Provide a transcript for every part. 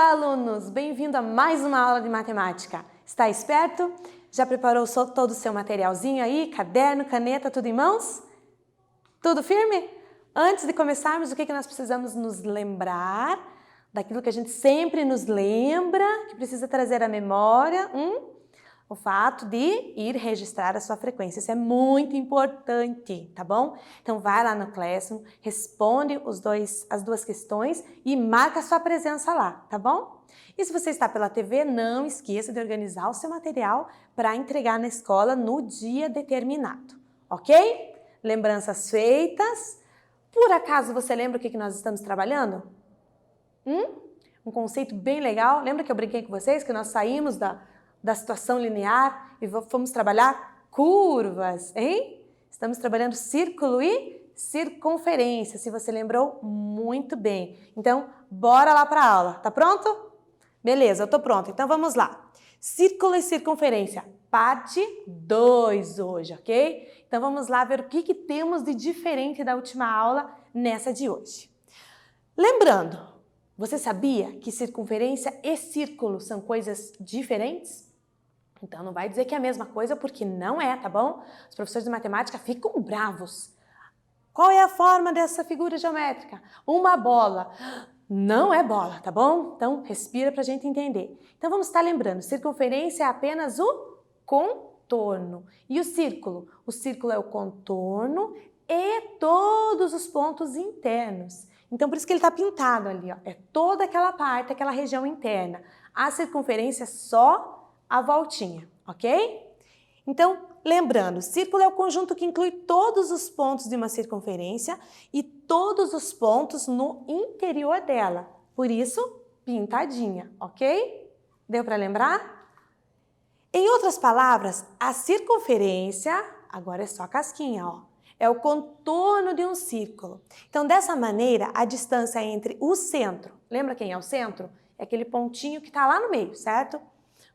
Olá, alunos! Bem-vindo a mais uma aula de matemática. Está esperto? Já preparou todo o seu materialzinho aí? Caderno, caneta, tudo em mãos? Tudo firme? Antes de começarmos, o que nós precisamos nos lembrar? Daquilo que a gente sempre nos lembra, que precisa trazer à memória, o fato de ir registrar a sua frequência. Isso é muito importante, tá bom? Então vai lá no Classroom, responde as duas questões e marca a sua presença lá, tá bom? E se você está pela TV, não esqueça de organizar o seu material para entregar na escola no dia determinado, ok? Lembranças feitas. Por acaso você lembra o que nós estamos trabalhando? Um conceito bem legal. Lembra que eu brinquei com vocês que nós saímos da situação linear e fomos trabalhar curvas, hein? Estamos trabalhando círculo e circunferência, se você lembrou muito bem. Então, bora lá para a aula. Tá pronto? Beleza, eu tô pronta. Então, vamos lá. Círculo e circunferência, parte 2 hoje, ok? Então, vamos lá ver o que temos de diferente da última aula nessa de hoje. Lembrando, você sabia que circunferência e círculo são coisas diferentes? Então não vai dizer que é a mesma coisa, porque não é, tá bom? Os professores de matemática ficam bravos. Qual é a forma dessa figura geométrica? Uma bola. Não é bola, tá bom? Então respira pra gente entender. Então vamos estar lembrando, circunferência é apenas o contorno. E o círculo? O círculo é o contorno e todos os pontos internos. Então, por isso que ele está pintado ali, ó. É toda aquela parte, aquela região interna. A circunferência é só a voltinha, ok? Então, lembrando, círculo é o conjunto que inclui todos os pontos de uma circunferência e todos os pontos no interior dela. Por isso, pintadinha, ok? Deu para lembrar? Em outras palavras, a circunferência, agora é só a casquinha, ó. É o contorno de um círculo. Então, dessa maneira, a distância entre o centro, lembra quem é o centro? É aquele pontinho que está lá no meio, certo?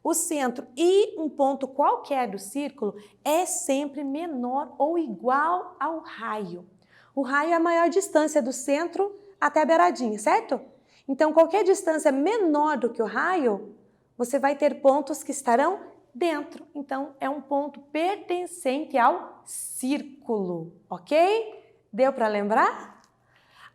O centro e um ponto qualquer do círculo é sempre menor ou igual ao raio. O raio é a maior distância do centro até a beiradinha, certo? Então, qualquer distância menor do que o raio, você vai ter pontos que estarão dentro. Então, é um ponto pertencente ao círculo, ok? Deu para lembrar?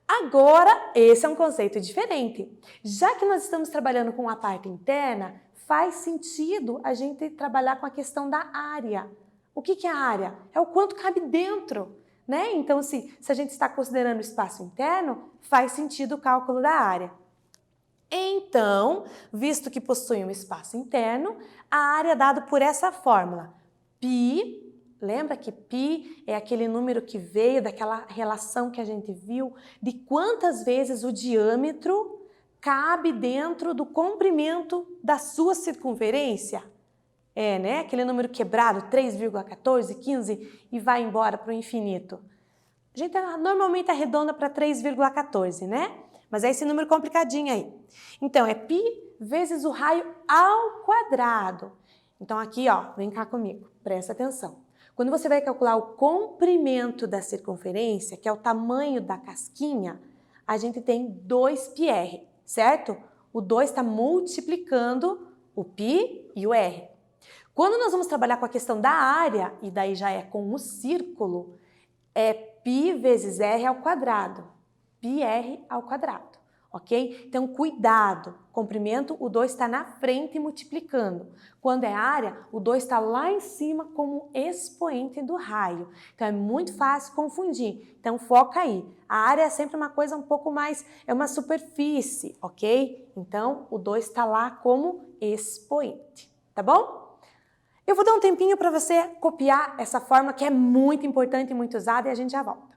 Agora, esse é um conceito diferente. Já que nós estamos trabalhando com a parte interna, faz sentido a gente trabalhar com a questão da área. O que é a área? É o quanto cabe dentro, né? Então, se a gente está considerando o espaço interno, faz sentido o cálculo da área. Então, visto que possui um espaço interno, a área é dada por essa fórmula. Π, lembra que π é aquele número que veio daquela relação que a gente viu de quantas vezes o diâmetro cabe dentro do comprimento da sua circunferência? É, né? Aquele número quebrado, 3,14, 15 e vai embora para o infinito. A gente normalmente arredonda para 3,14, né? Mas é esse número complicadinho aí. Então, é π vezes o raio ao quadrado. Então, aqui, ó, vem cá comigo, presta atenção. Quando você vai calcular o comprimento da circunferência, que é o tamanho da casquinha, a gente tem 2πr, certo? O 2 está multiplicando o π e o r. Quando nós vamos trabalhar com a questão da área, e daí já é com o círculo, é π vezes r ao quadrado. πr ao quadrado, ok? Então, cuidado, comprimento, o 2 está na frente multiplicando. Quando é área, o 2 está lá em cima como expoente do raio. Então, é muito fácil confundir. Então, foca aí. A área é sempre uma coisa um pouco mais, é uma superfície, ok? Então, o 2 está lá como expoente, tá bom? Eu vou dar um tempinho para você copiar essa fórmula que é muito importante e muito usada e a gente já volta.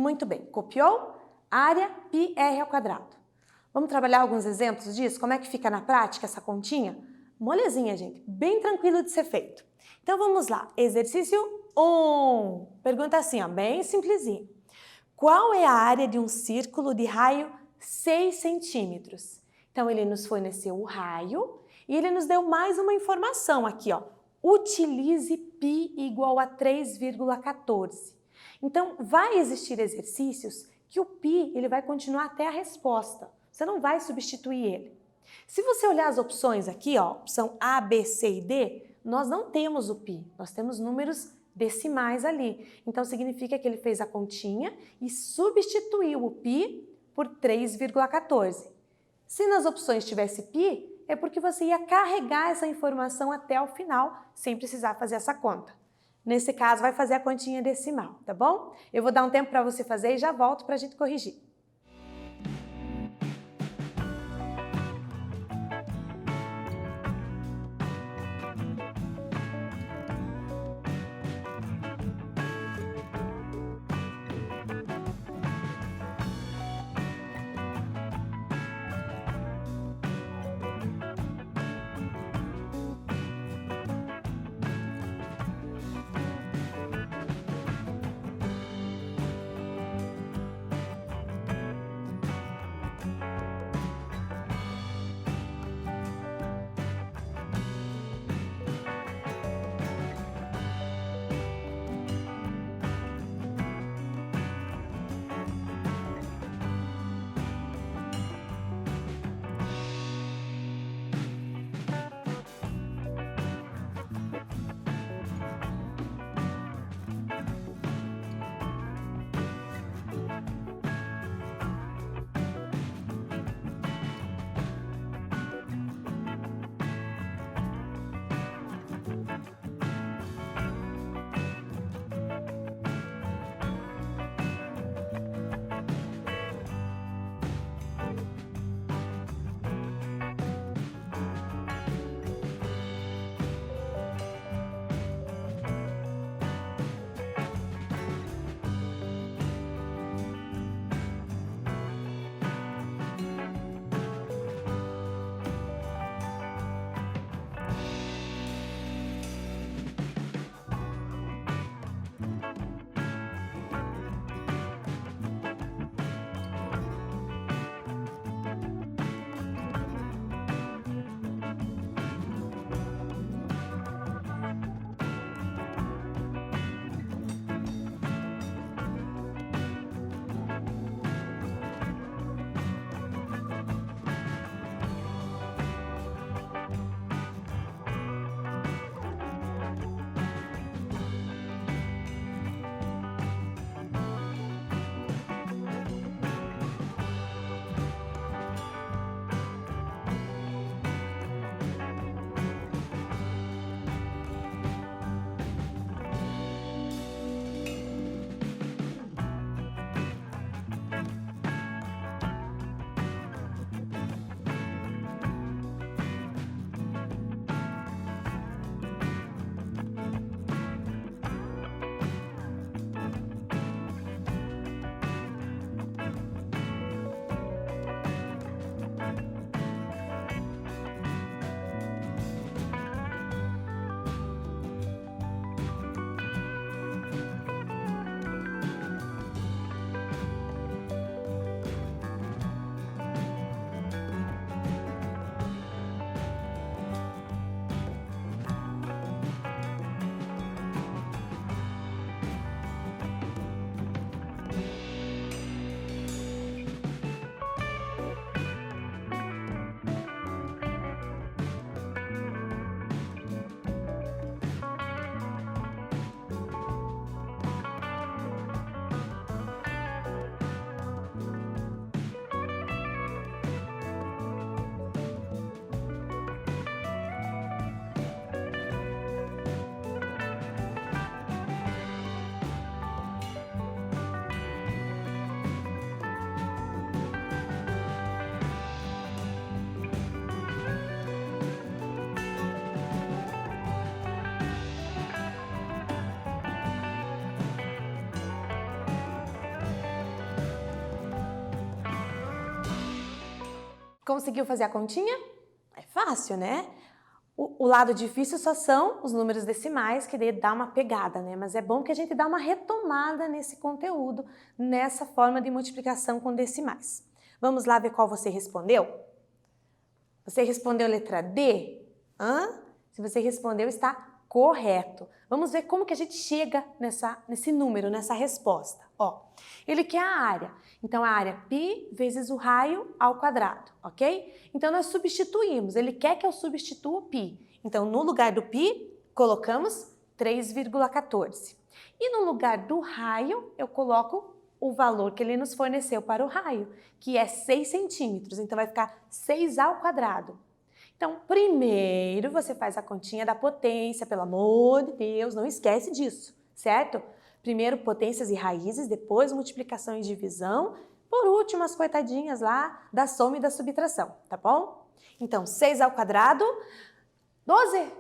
Muito bem. Copiou? Área πr². Vamos trabalhar alguns exemplos disso? Como é que fica na prática essa continha? Molezinha, gente. Bem tranquilo de ser feito. Então, vamos lá. Exercício 1. Pergunta assim, ó, bem simplesinho. Qual é a área de um círculo de raio 6 centímetros? Então, ele nos forneceu o raio e ele nos deu mais uma informação aqui, ó. Utilize π igual a 3,14. Então, vai existir exercícios que o π ele vai continuar até a resposta. Você não vai substituir ele. Se você olhar as opções aqui, ó, opção A, B, C e D, nós não temos o π, nós temos números decimais ali. Então, significa que ele fez a continha e substituiu o π por 3,14. Se nas opções tivesse π, é porque você ia carregar essa informação até o final, sem precisar fazer essa conta. Nesse caso, vai fazer a continha decimal, tá bom? Eu vou dar um tempo para você fazer e já volto para a gente corrigir. Conseguiu fazer a continha? É fácil, né? O lado difícil só são os números decimais, que daí dá uma pegada, né? Mas é bom que a gente dá uma retomada nesse conteúdo, nessa forma de multiplicação com decimais. Vamos lá ver qual você respondeu? Você respondeu letra D? Se você respondeu, está correto. Vamos ver como que a gente chega nesse número, nessa resposta. Ó, ele quer a área. Então, a área π vezes o raio ao quadrado, ok? Então, nós substituímos. Ele quer que eu substitua o π. Então, no lugar do π, colocamos 3,14. E no lugar do raio, eu coloco o valor que ele nos forneceu para o raio, que é 6 centímetros. Então, vai ficar 6 ao quadrado. Então, primeiro você faz a continha da potência, pelo amor de Deus, não esquece disso, certo? Primeiro potências e raízes, depois multiplicação e divisão, por último as coitadinhas lá da soma e da subtração, tá bom? Então, 6 ao quadrado, 12?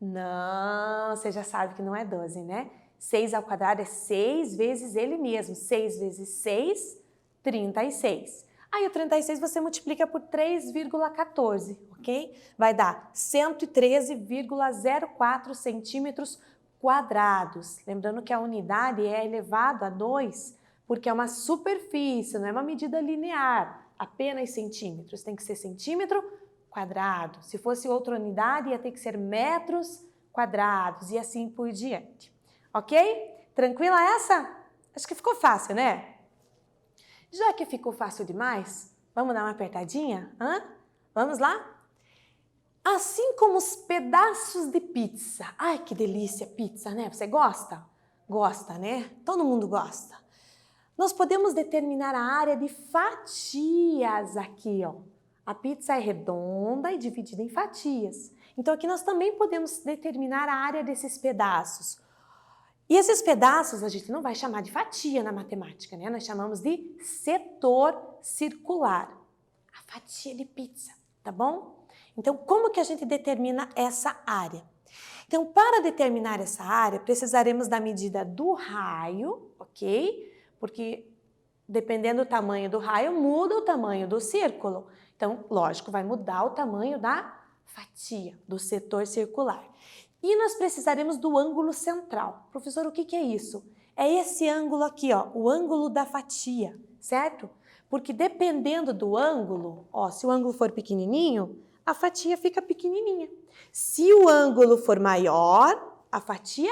Não, você já sabe que não é 12, né? 6 ao quadrado é 6 vezes ele mesmo, 6 vezes 6, 36. Aí o 36 você multiplica por 3,14, ok? Vai dar 113,04 centímetros quadrados. Lembrando que a unidade é elevado a 2, porque é uma superfície, não é uma medida linear, apenas centímetros. Tem que ser centímetro quadrado. Se fosse outra unidade, ia ter que ser metros quadrados e assim por diante. Ok? Tranquila essa? Acho que ficou fácil, né? Já que ficou fácil demais, vamos dar uma apertadinha? Vamos lá? Assim como os pedaços de pizza. Ai, que delícia pizza, né? Você gosta? Gosta, né? Todo mundo gosta. Nós podemos determinar a área de fatias aqui, ó. A pizza é redonda e dividida em fatias. Então, aqui nós também podemos determinar a área desses pedaços. E esses pedaços a gente não vai chamar de fatia na matemática, né? Nós chamamos de setor circular. A fatia de pizza, tá bom? Então, como que a gente determina essa área? Então, para determinar essa área, precisaremos da medida do raio, ok? Porque dependendo do tamanho do raio, muda o tamanho do círculo. Então, lógico, vai mudar o tamanho da fatia, do setor circular. E nós precisaremos do ângulo central. Professor, o que é isso? É esse ângulo aqui, ó, o ângulo da fatia, certo? Porque dependendo do ângulo, ó, se o ângulo for pequenininho, a fatia fica pequenininha. Se o ângulo for maior, a fatia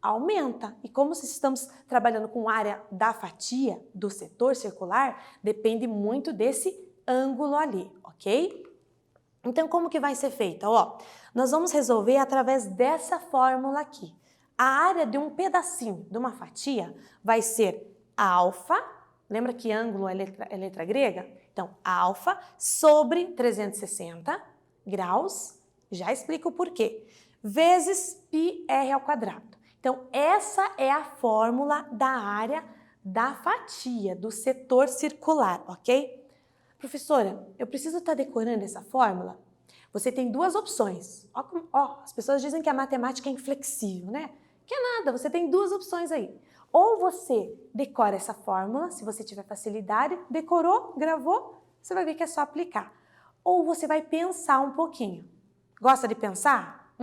aumenta. E como estamos trabalhando com área da fatia, do setor circular, depende muito desse ângulo ali, ok? Então, como que vai ser feita? Ó, nós vamos resolver através dessa fórmula aqui. A área de um pedacinho, de uma fatia, vai ser alfa, lembra que ângulo é letra grega? Então, alfa sobre 360 graus, já explico o porquê, vezes πr ao quadrado. Então, essa é a fórmula da área da fatia, do setor circular, ok? Professora, eu preciso estar decorando essa fórmula? Você tem duas opções. As pessoas dizem que a matemática é inflexível, né? Que é nada, você tem duas opções aí. Ou você decora essa fórmula, se você tiver facilidade, decorou, gravou, você vai ver que é só aplicar. Ou você vai pensar um pouquinho. Gosta de pensar?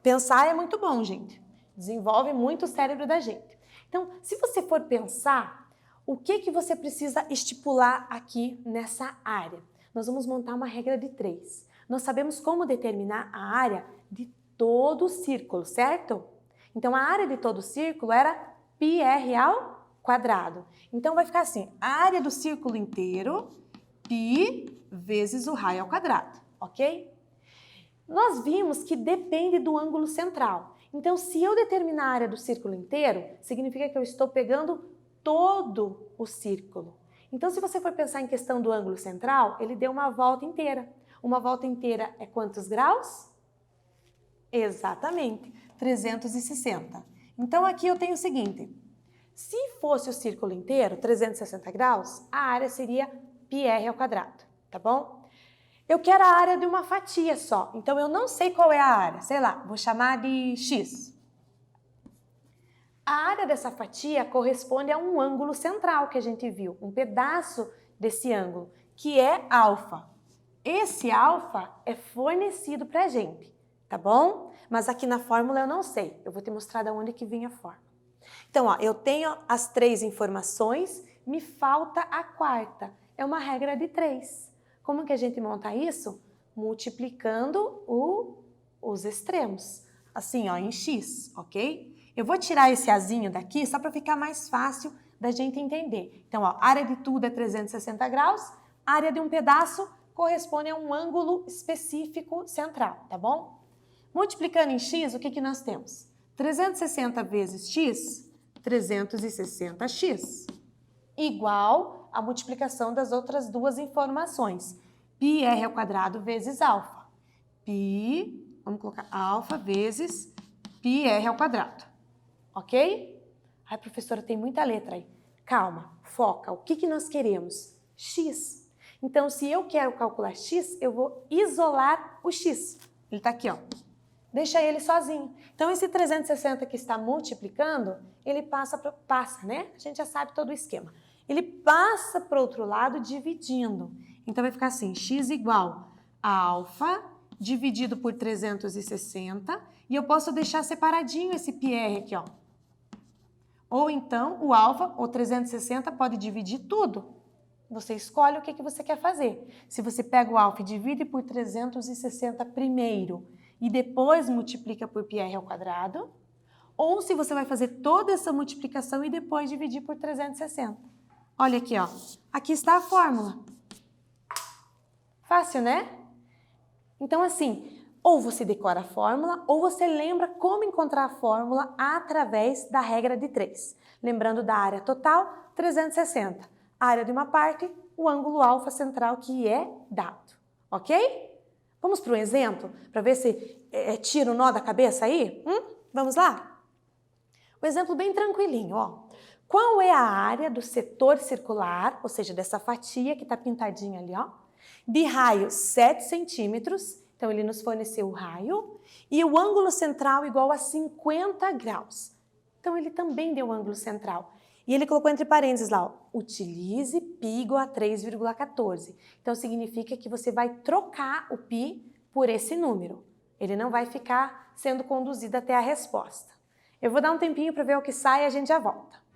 Pensar é muito bom, gente. Desenvolve muito o cérebro da gente. Então, se você for pensar, o que você precisa estipular aqui nessa área? Nós vamos montar uma regra de 3. Nós sabemos como determinar a área de todo o círculo, certo? Então, a área de todo o círculo era πr ao quadrado. Então, vai ficar assim, a área do círculo inteiro, π vezes o raio ao quadrado, ok? Nós vimos que depende do ângulo central. Então, se eu determinar a área do círculo inteiro, significa que eu estou pegando todo o círculo. Então, se você for pensar em questão do ângulo central, ele deu uma volta inteira. Uma volta inteira é quantos graus? Exatamente, 360. Então, aqui eu tenho o seguinte, se fosse o círculo inteiro, 360 graus, a área seria πr ao quadrado, tá bom? Eu quero a área de uma fatia só, então eu não sei qual é a área, sei lá, vou chamar de x. A área dessa fatia corresponde a um ângulo central que a gente viu, um pedaço desse ângulo, que é alfa. Esse alfa é fornecido para a gente, tá bom? Mas aqui na fórmula eu não sei. Eu vou te mostrar de onde que vem a fórmula. Então, ó, eu tenho as 3 informações, me falta a quarta. É uma regra de 3. Como que a gente monta isso? Multiplicando os extremos. Assim, ó, em x, ok? Eu vou tirar esse azinho daqui só para ficar mais fácil da gente entender. Então, ó, área de tudo é 360 graus, área de um pedaço corresponde a um ângulo específico central, tá bom? Multiplicando em x, o que que nós temos? 360 vezes x, 360x, igual a multiplicação das outras duas informações. πr² vezes alfa. Vamos colocar alfa vezes πr². Ok? Ai, professora, tem muita letra aí. Calma, foca. O que que nós queremos? X. Então, se eu quero calcular x, eu vou isolar o x. Ele está aqui, ó. Deixa ele sozinho. Então, esse 360 que está multiplicando, ele passa, né? A gente já sabe todo o esquema. Ele passa para o outro lado dividindo. Então, vai ficar assim, x igual a alfa dividido por 360. E eu posso deixar separadinho esse πr aqui, ó. Ou então, o alfa, ou 360, pode dividir tudo. Você escolhe o que você quer fazer. Se você pega o alfa e divide por 360 primeiro e depois multiplica por πr², ou se você vai fazer toda essa multiplicação e depois dividir por 360. Olha aqui, ó. Aqui está a fórmula. Fácil, né? Então, assim, ou você decora a fórmula, ou você lembra como encontrar a fórmula através da regra de 3. Lembrando da área total, 360. A área de uma parte, o ângulo alfa central que é dado. Ok? Vamos para um exemplo, para ver se tira o nó da cabeça aí? Vamos lá? Um exemplo bem tranquilinho, ó. Qual é a área do setor circular, ou seja, dessa fatia que está pintadinha ali, ó, de raio 7 centímetros, então ele nos forneceu o raio, e o ângulo central igual a 50 graus. Então ele também deu o ângulo central. E ele colocou entre parênteses lá, ó, utilize π igual a 3,14. Então significa que você vai trocar o π por esse número. Ele não vai ficar sendo conduzido até a resposta. Eu vou dar um tempinho para ver o que sai e a gente já volta.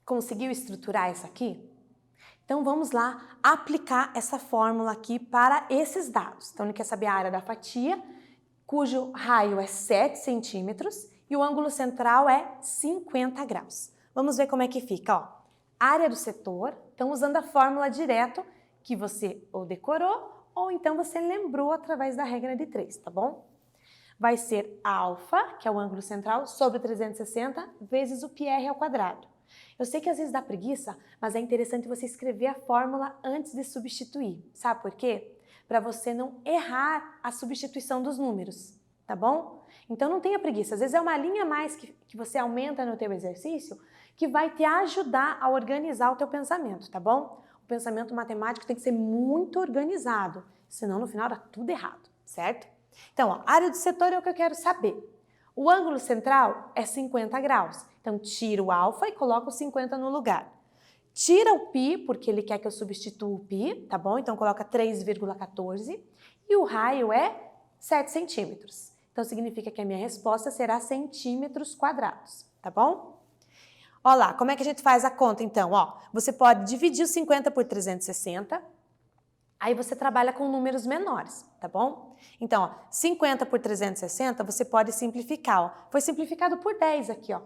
Conseguiu estruturar isso aqui? Então vamos lá aplicar essa fórmula aqui para esses dados. Então ele quer saber a área da fatia, cujo raio é 7 centímetros e o ângulo central é 50 graus. Vamos ver como é que fica, ó. Área do setor, então usando a fórmula direto que você ou decorou ou então você lembrou através da regra de 3, tá bom? Vai ser alfa, que é o ângulo central, sobre 360 vezes o πr ao quadrado. Eu sei que às vezes dá preguiça, mas é interessante você escrever a fórmula antes de substituir. Sabe por quê? Para você não errar a substituição dos números, tá bom? Então não tenha preguiça. Às vezes é uma linha a mais que você aumenta no teu exercício que vai te ajudar a organizar o teu pensamento, tá bom? O pensamento matemático tem que ser muito organizado, senão no final dá tudo errado, certo? Então, ó, área do setor é o que eu quero saber. O ângulo central é 50 graus. Então, tira o alfa e coloca o 50 no lugar. Tira o π, porque ele quer que eu substitua o π, tá bom? Então, coloca 3,14. E o raio é 7 centímetros. Então, significa que a minha resposta será centímetros quadrados, tá bom? Olha lá, como é que a gente faz a conta, então? Ó, você pode dividir o 50 por 360. Aí você trabalha com números menores, tá bom? Então, ó, 50 por 360 você pode simplificar, ó. Foi simplificado por 10 aqui, ó.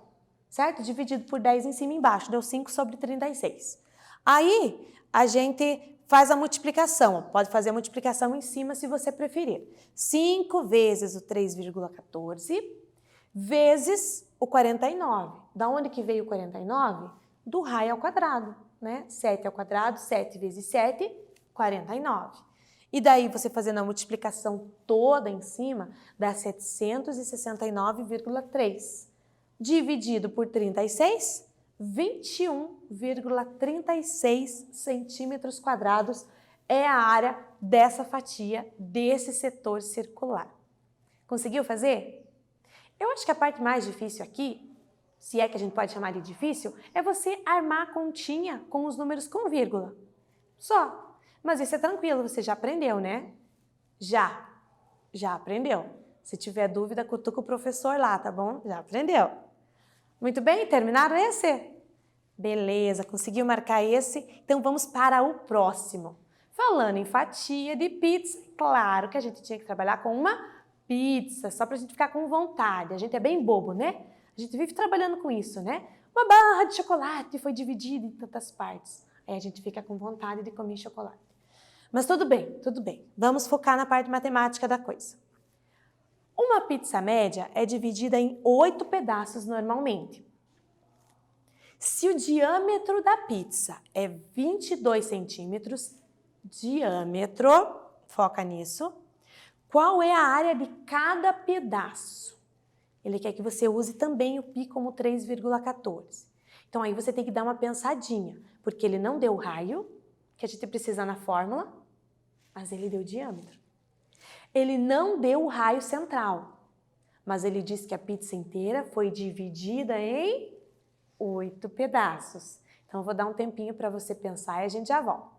Certo? Dividido por 10 em cima e embaixo, deu 5 sobre 36. Aí, a gente faz a multiplicação, ó. Pode fazer a multiplicação em cima se você preferir. 5 vezes o 3,14 vezes o 49. Da onde que veio o 49? Do raio ao quadrado, né? 7 ao quadrado, 7 vezes 7, 49. E daí, você fazendo a multiplicação toda em cima, dá 769,3. Dividido por 36, 21,36 centímetros quadrados é a área dessa fatia, desse setor circular. Conseguiu fazer? Eu acho que a parte mais difícil aqui, se é que a gente pode chamar de difícil, é você armar a continha com os números com vírgula. Só. Mas isso é tranquilo, você já aprendeu, né? Já aprendeu. Se tiver dúvida, cutuca o professor lá, tá bom? Já aprendeu. Muito bem, terminaram esse? Beleza, conseguiu marcar esse? Então vamos para o próximo. Falando em fatia de pizza, claro que a gente tinha que trabalhar com uma pizza, só pra gente ficar com vontade. A gente é bem bobo, né? A gente vive trabalhando com isso, né? Uma barra de chocolate foi dividida em tantas partes. Aí a gente fica com vontade de comer chocolate. Mas tudo bem, tudo bem. Vamos focar na parte matemática da coisa. Uma pizza média é dividida em 8 pedaços normalmente. Se o diâmetro da pizza é 22 centímetros, diâmetro, foca nisso, qual é a área de cada pedaço? Ele quer que você use também o π como 3,14. Então aí você tem que dar uma pensadinha, porque ele não deu o raio, que a gente precisa na fórmula, mas ele deu o diâmetro. Ele não deu o raio central, mas ele disse que a pizza inteira foi dividida em 8 pedaços. Então eu vou dar um tempinho para você pensar e a gente já volta.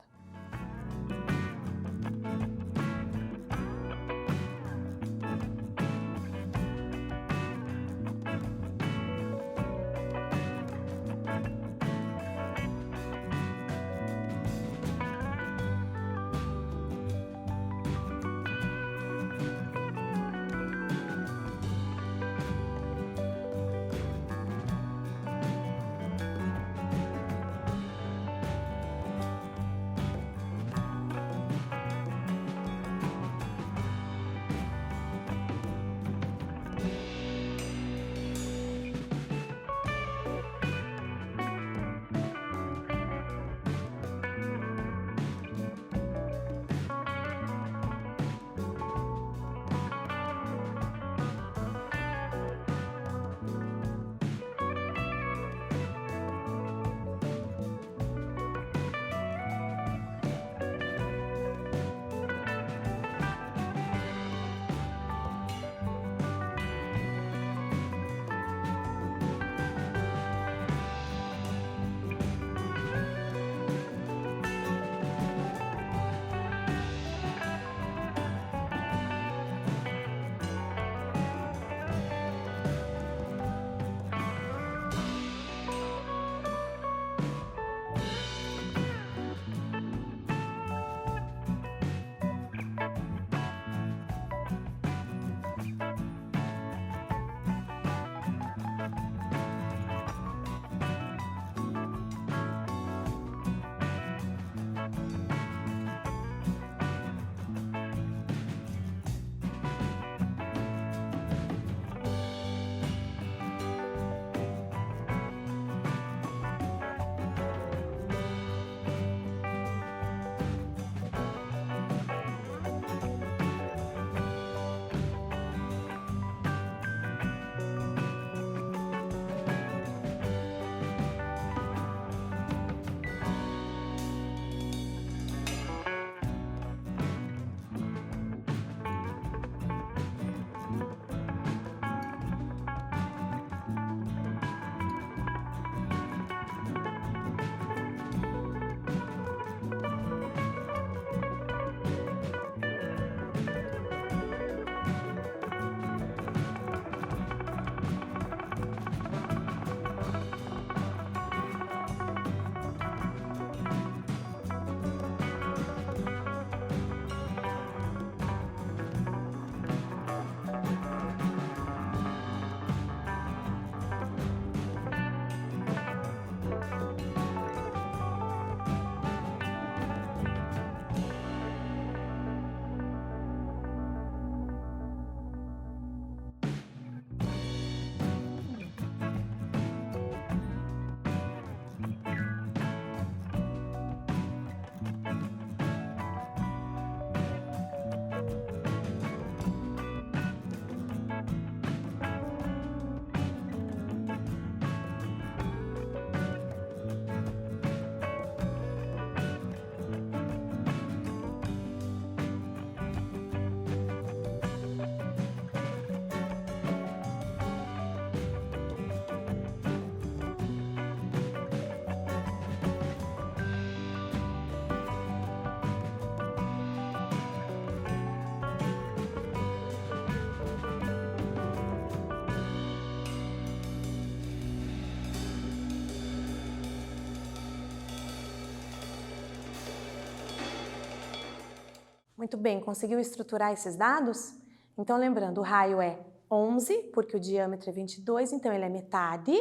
Muito bem, conseguiu estruturar esses dados? Então, lembrando, o raio é 11, porque o diâmetro é 22, então ele é metade.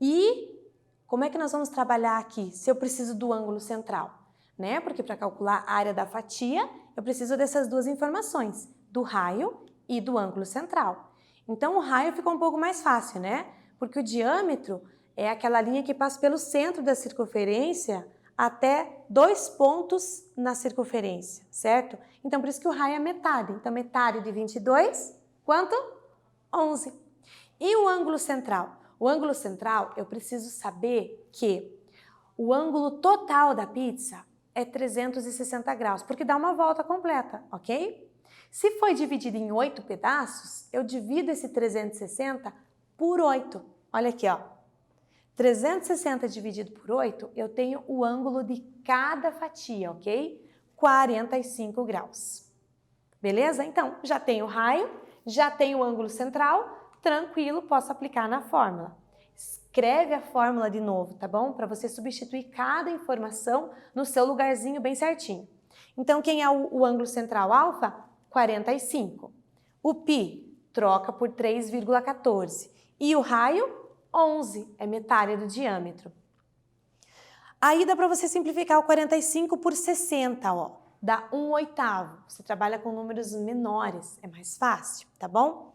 E como é que nós vamos trabalhar aqui, se eu preciso do ângulo central? Né? Porque para calcular a área da fatia, eu preciso dessas duas informações, do raio e do ângulo central. Então, o raio ficou um pouco mais fácil, né? Porque o diâmetro é aquela linha que passa pelo centro da circunferência até 2 pontos na circunferência, certo? Então, por isso que o raio é metade. Então, metade de 22, quanto? 11. E o ângulo central? O ângulo central, eu preciso saber que o ângulo total da pizza é 360 graus, porque dá uma volta completa, ok? Se foi dividido em 8 pedaços, eu divido esse 360 por 8. Olha aqui, ó. 360 dividido por 8, eu tenho o ângulo de cada fatia, ok? 45 graus. Beleza? Então, já tenho o raio, já tenho o ângulo central, tranquilo, posso aplicar na fórmula. Escreve a fórmula de novo, tá bom? Para você substituir cada informação no seu lugarzinho bem certinho. Então, quem é o ângulo central alfa? 45. O π troca por 3,14. E o raio? 11, é metade do diâmetro. Aí dá para você simplificar o 45 por 60, ó. Dá 1/8. Você trabalha com números menores, é mais fácil, tá bom?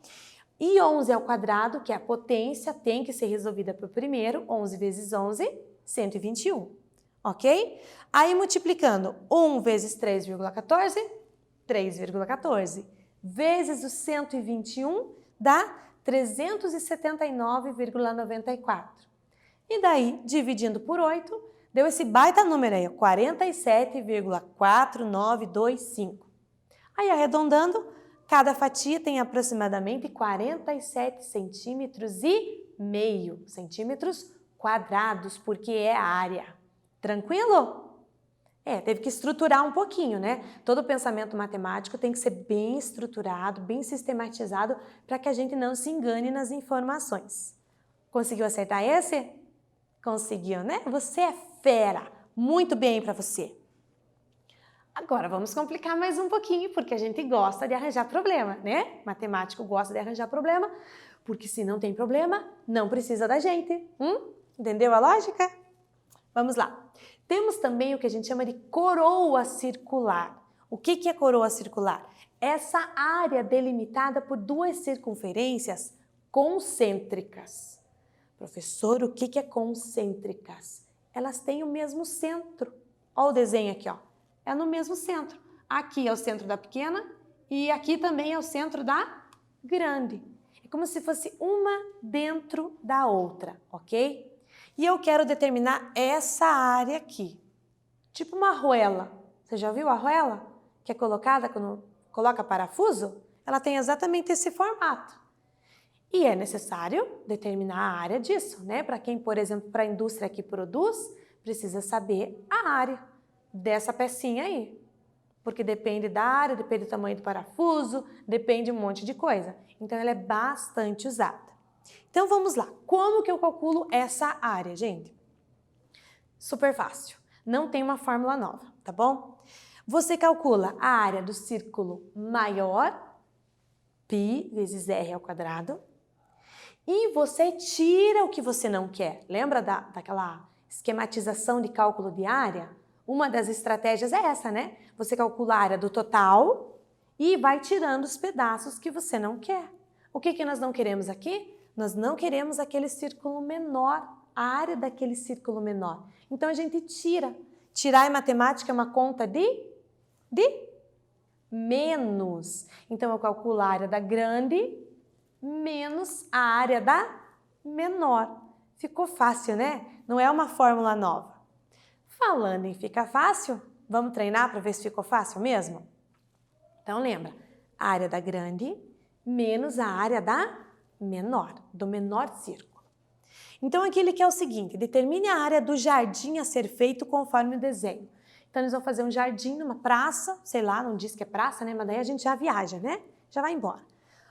E 11 ao quadrado, que é a potência, tem que ser resolvida por primeiro. 11 vezes 11, 121, ok? Aí multiplicando 1 vezes 3,14, 3,14. Vezes o 121 dá 379,94. E daí, dividindo por 8, deu esse baita número aí, 47,4925. Aí, arredondando, cada fatia tem aproximadamente 47 centímetros e meio, centímetros quadrados, porque é a área. Tranquilo? Teve que estruturar um pouquinho, né? Todo pensamento matemático tem que ser bem estruturado, bem sistematizado, para que a gente não se engane nas informações. Conseguiu acertar esse? Conseguiu, né? Você é fera! Muito bem para você! Agora vamos complicar mais um pouquinho, porque a gente gosta de arranjar problema, né? Matemático gosta de arranjar problema, porque se não tem problema, não precisa da gente. Entendeu a lógica? Vamos lá. Temos também o que a gente chama de coroa circular. O que é coroa circular? Essa área delimitada por duas circunferências concêntricas. Professor, o que é concêntricas? Elas têm o mesmo centro. Olha o desenho aqui, ó. É no mesmo centro. Aqui é o centro da pequena e aqui também é o centro da grande. É como se fosse uma dentro da outra, ok? E eu quero determinar essa área aqui, tipo uma arruela. Você já viu a arruela? Que é colocada quando coloca parafuso? Ela tem exatamente esse formato. E é necessário determinar a área disso, né? Para quem, por exemplo, para a indústria que produz, precisa saber a área dessa pecinha aí. Porque depende da área, depende do tamanho do parafuso, depende de um monte de coisa. Então, ela é bastante usada. Então, vamos lá. Como que eu calculo essa área, gente? Super fácil. Não tem uma fórmula nova, tá bom? Você calcula a área do círculo maior, π vezes r ao quadrado, e você tira o que você não quer. Lembra daquela esquematização de cálculo de área? Uma das estratégias é essa, né? Você calcula a área do total e vai tirando os pedaços que você não quer. O que nós não queremos aqui? Nós não queremos aquele círculo menor, a área daquele círculo menor. Então, a gente tira. Tirar em matemática é uma conta de menos. Então, eu calculo a área da grande menos a área da menor. Ficou fácil, né? Não é uma fórmula nova. Falando em fica fácil, vamos treinar para ver se ficou fácil mesmo? Então, lembra, a área da grande menos a área da menor, do menor círculo. Então, aqui ele quer o seguinte, determine a área do jardim a ser feito conforme o desenho. Então, eles vão fazer um jardim numa praça, sei lá, não diz que é praça, né? Mas daí a gente já viaja, né? Já vai embora.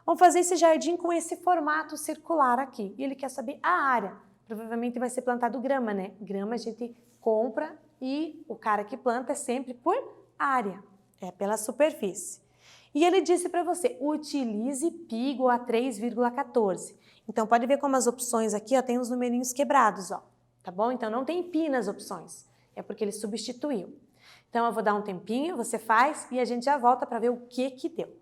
Vamos fazer esse jardim com esse formato circular aqui. E ele quer saber a área. Provavelmente vai ser plantado grama, né? Grama a gente compra e o cara que planta é sempre por área. É pela superfície. E ele disse para você, utilize π igual a 3,14. Então, pode ver como as opções aqui, ó, tem os numerinhos quebrados, ó, tá bom? Então, não tem π nas opções, é porque ele substituiu. Então, eu vou dar um tempinho, você faz e a gente já volta para ver o que deu.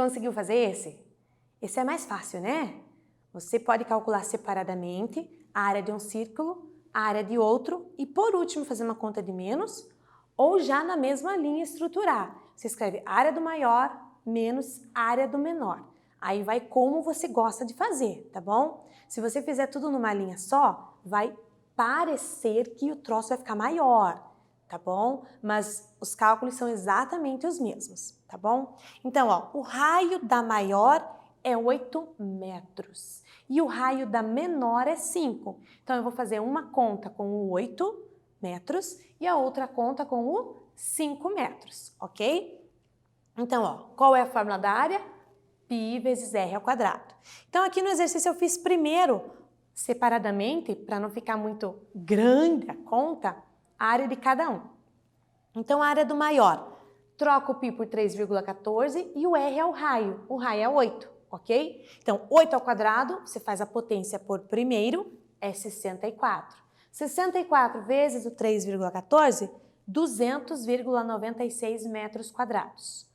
Conseguiu fazer esse? Esse é mais fácil, né? Você pode calcular separadamente a área de um círculo, a área de outro e, por último, fazer uma conta de menos ou já na mesma linha estruturar. Você escreve área do maior menos área do menor. Aí vai como você gosta de fazer, tá bom? Se você fizer tudo numa linha só, vai parecer que o troço vai ficar maior, tá bom? Mas os cálculos são exatamente os mesmos, tá bom? Então, ó, o raio da maior é 8 metros e o raio da menor é 5. Então, eu vou fazer uma conta com o 8 metros e a outra conta com o 5 metros, ok? Então, ó, qual é a fórmula da área? Π vezes R ao quadrado. Então, aqui no exercício eu fiz primeiro, separadamente, para não ficar muito grande a conta, a área de cada um. Então, a área do maior, troca o π por 3,14 e o R é o raio é 8, ok? Então, 8 ao quadrado, você faz a potência por primeiro, é 64. 64 vezes o 3,14, 200,96 metros quadrados.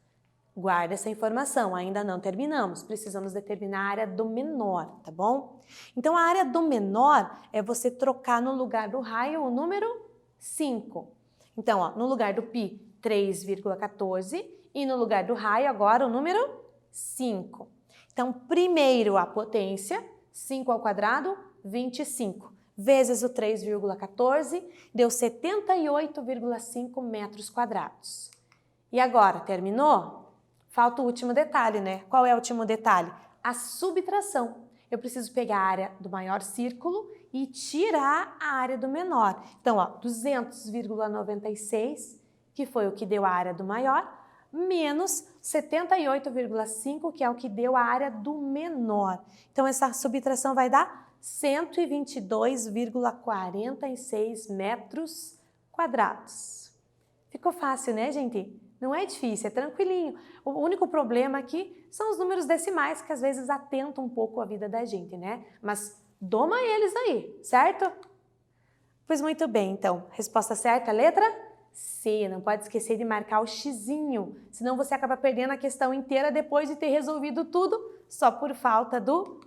Guarda essa informação, ainda não terminamos, precisamos determinar a área do menor, tá bom? Então, a área do menor é você trocar no lugar do raio o número 5. Então, ó, no lugar do π, 3,14 e no lugar do raio agora o número 5. Então, primeiro a potência, 5 ao quadrado, 25, vezes o 3,14, deu 78,5 metros quadrados. E agora, terminou? Falta o último detalhe, né? Qual é o último detalhe? A subtração. Eu preciso pegar a área do maior círculo e tirar a área do menor. Então, ó, 200,96, que foi o que deu a área do maior, menos 78,5, que é o que deu a área do menor. Então, essa subtração vai dar 122,46 metros quadrados. Ficou fácil, né, gente? Não é difícil, é tranquilinho. O único problema aqui são os números decimais, que às vezes atentam um pouco a vida da gente, né? Mas doma eles aí, certo? Pois muito bem, então. Resposta certa, letra C. Não pode esquecer de marcar o xizinho, senão você acaba perdendo a questão inteira depois de ter resolvido tudo só por falta do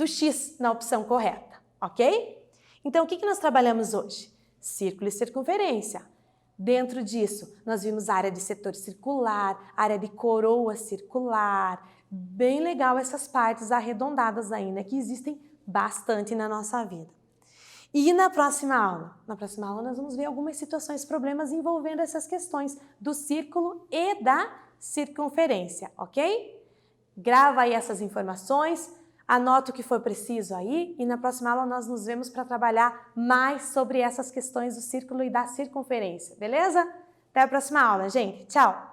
X na opção correta, ok? Então, o que nós trabalhamos hoje? Círculo e circunferência. Dentro disso, nós vimos área de setor circular, área de coroa circular. Bem legal essas partes arredondadas aí, né? Que existem bastante na nossa vida. E na próxima aula? Na próxima aula nós vamos ver algumas situações, problemas envolvendo essas questões do círculo e da circunferência, ok? Grava aí essas informações, anota o que for preciso aí e na próxima aula nós nos vemos para trabalhar mais sobre essas questões do círculo e da circunferência, beleza? Até a próxima aula, gente. Tchau!